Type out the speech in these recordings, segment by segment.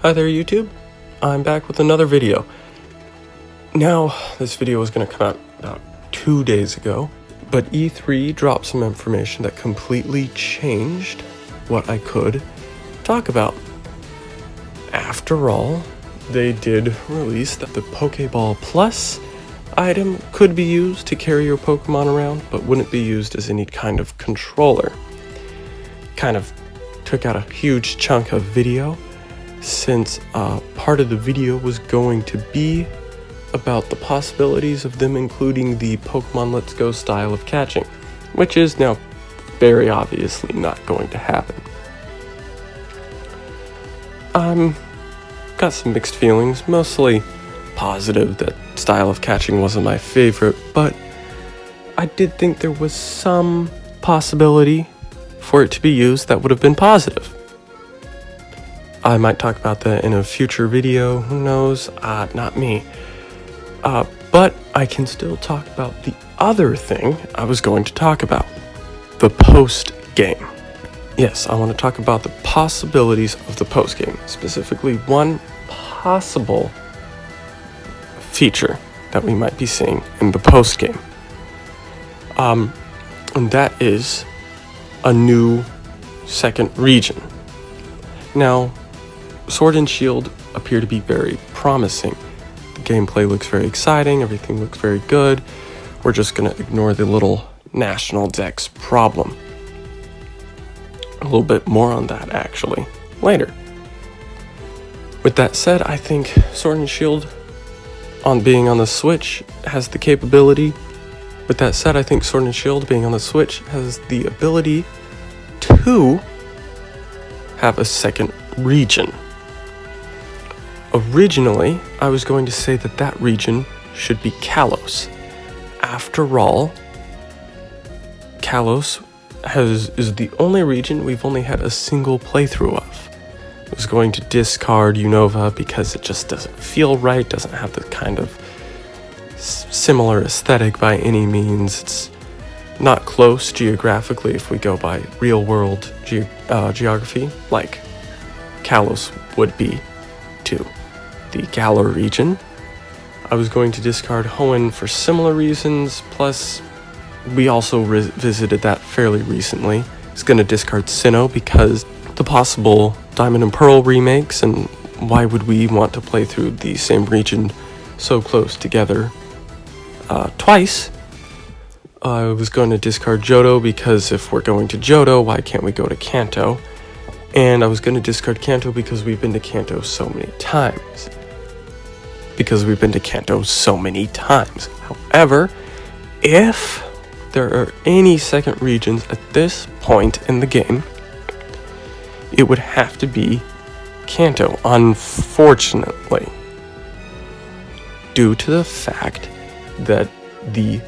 Hi there YouTube, I'm back with another video. Now, this video was going to come out about 2 days ago, but E3 dropped some information that completely changed what I could talk about. After all, they did release that the Pokeball Plus item could be used to carry your Pokemon around, but wouldn't be used as any kind of controller. Kind of took out a huge chunk of video, since part of the video was going to be about the possibilities of them including the Pokemon Let's Go style of catching, which is now very obviously not going to happen. Got some mixed feelings, mostly positive that style of catching wasn't my favorite, but I did think there was some possibility for it to be used that would have been positive. I might talk about that in a future video, who knows, not me. But I can still talk about the other thing I was going to talk about, the post-game. Yes, I want to talk about the possibilities of the post-game, specifically one possible feature that we might be seeing in the post-game. And that is a new second region. Now, Sword and Shield appear to be very promising. The gameplay looks very exciting, everything looks very good. We're just going to ignore the little National Dex problem. A little bit more on that, actually, later. With that said, I think Sword and Shield, on being on the Switch, has the capability. With that said, I think Sword and Shield being on the Switch has the ability to have a second region. Originally, I was going to say that that region should be Kalos. After all, Kalos is the only region we've only had a single playthrough of. I was going to discard Unova because it just doesn't feel right, doesn't have the kind of similar aesthetic by any means. It's not close geographically if we go by real-world geography, like Kalos would be to the Galar region. I was going to discard Hoenn for similar reasons, plus we also visited that fairly recently. I was going to discard Sinnoh because the possible Diamond and Pearl remakes, and why would we want to play through the same region so close together twice. I was going to discard Johto because if we're going to Johto, why can't we go to Kanto? And I was going to discard Kanto because we've been to Kanto so many times. However, if there are any second regions at this point in the game, it would have to be Kanto, unfortunately, due to the fact that the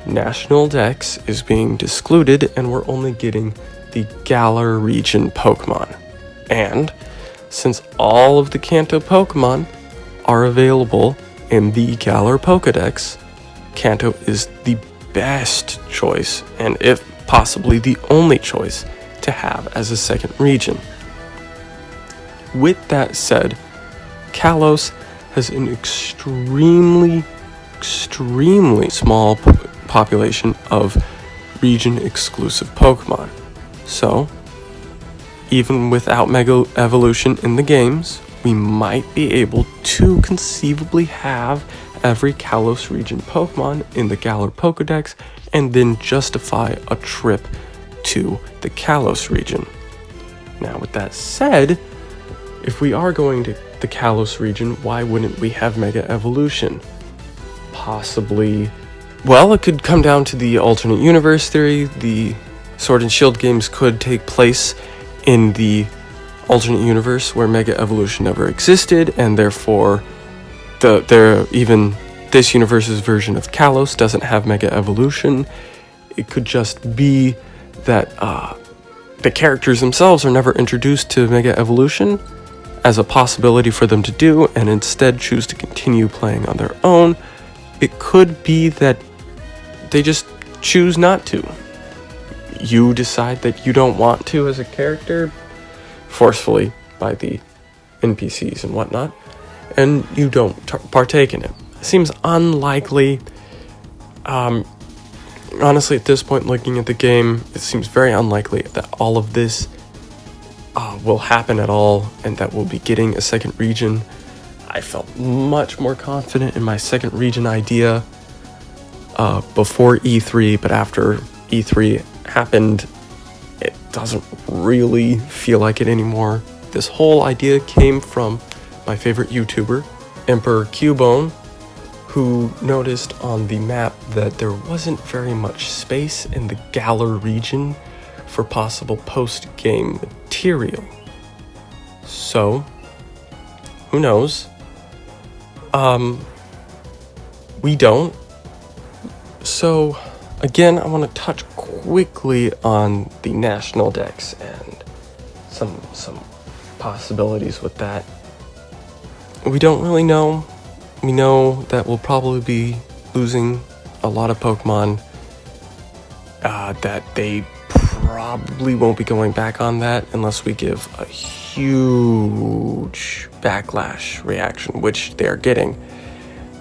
National Dex is being discluded and we're only getting the Galar region Pokemon. And since all of the Kanto Pokemon are available in the Galar Pokedex, Kanto is the best choice, and if possibly the only choice, to have as a second region. With that said, Kalos has an extremely small population of region-exclusive Pokemon. So, even without Mega Evolution in the games, we might be able to conceivably have every Kalos region Pokemon in the Galar Pokedex and then justify a trip to the Kalos region. Now, with that said, if we are going to the Kalos region, why wouldn't we have Mega Evolution? Possibly, well, it could come down to the alternate universe theory. The Sword and Shield games could take place in the alternate universe where Mega Evolution never existed, and therefore even this universe's version of Kalos doesn't have Mega Evolution. It could just be that the characters themselves are never introduced to Mega Evolution as a possibility for them to do, and instead choose to continue playing on their own. It could be that they just choose not to. You decide that you don't want to as a character, forcefully by the NPCs and whatnot, and you don't partake in it. It seems unlikely. Honestly, at this point, looking at the game, it seems very unlikely that all of this will happen at all, and that we'll be getting a second region. I felt much more confident in my second region idea before E3, but after E3 happened, it doesn't really feel like it anymore. This whole idea came from my favorite YouTuber, Emperor Cubone, who noticed on the map that there wasn't very much space in the Galar region for possible post-game material. So, who knows? We don't. So, again, I want to touch quickly on the national decks and some possibilities with that. We don't really know. We know that we'll probably be losing a lot of Pokemon, that they probably won't be going back on that unless we give a huge backlash reaction, which they're getting.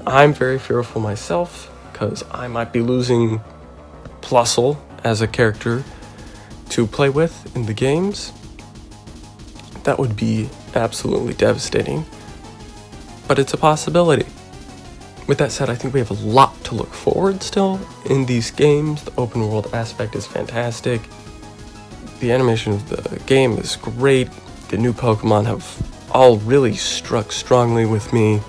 I'm very fearful myself because I might be losing Plusle as a character to play with in the games. That would be absolutely devastating, but it's a possibility. With that said, I think we have a lot to look forward still in these games. The open world aspect is fantastic. The animation of the game is great. The new Pokemon have all really struck strongly with me,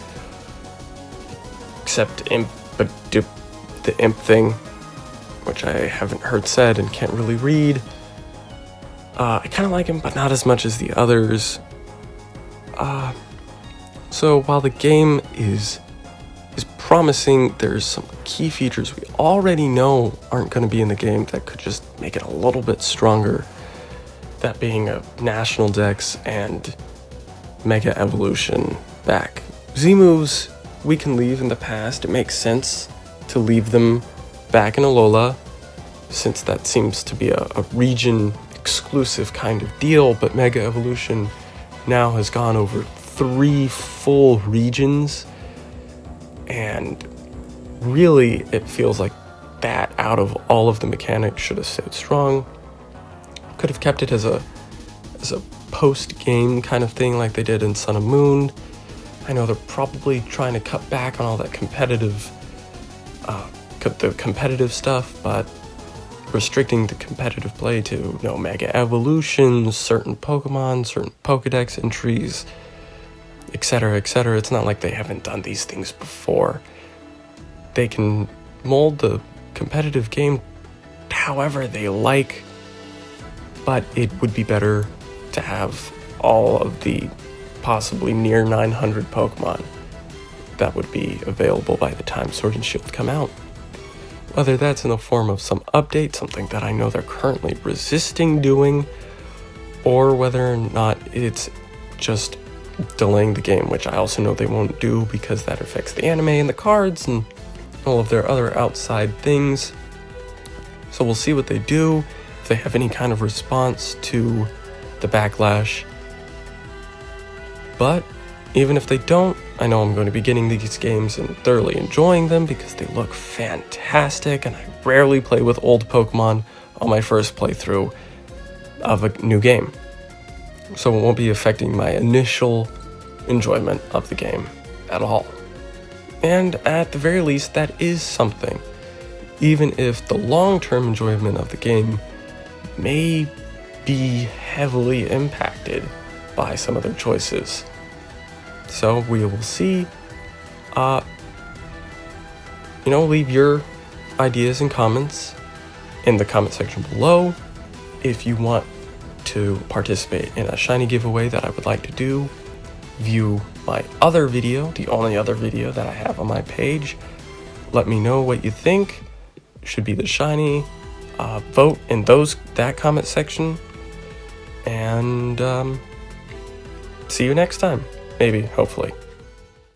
except the Imp thing, which I haven't heard said and can't really read. I kind of like him, but not as much as the others. So while the game is promising, there's some key features we already know aren't going to be in the game that could just make it a little bit stronger. That being a national dex and Mega Evolution back. Z-moves we can leave in the past. It makes sense to leave them back in Alola, since that seems to be a region exclusive kind of deal, but Mega Evolution now has gone over 3 full regions, and really it feels like that out of all of the mechanics should have stayed strong. Could have kept it as a post-game kind of thing like they did in Sun and Moon. I know they're probably trying to cut back on all that competitive stuff, but restricting the competitive play to no Mega Evolutions, certain Pokemon, certain Pokedex entries, etc., etc. It's not like they haven't done these things before. They can mold the competitive game however they like, but it would be better to have all of the possibly near 900 Pokemon that would be available by the time Sword and Shield come out. Whether that's in the form of some update, something that I know they're currently resisting doing, or whether or not it's just delaying the game, which I also know they won't do because that affects the anime and the cards and all of their other outside things. So we'll see what they do, if they have any kind of response to the backlash. But even if they don't, I know I'm going to be getting these games and thoroughly enjoying them because they look fantastic, and I rarely play with old Pokemon on my first playthrough of a new game. So it won't be affecting my initial enjoyment of the game at all. And at the very least, that is something. Even if the long-term enjoyment of the game may be heavily impacted by some of their choices. So we will see. Leave your ideas and comments in the comment section below. If you want to participate in a shiny giveaway that I would like to do, view my other video, the only other video that I have on my page. Let me know what you think should be the shiny. Vote in that comment section, and see you next time. Maybe, hopefully.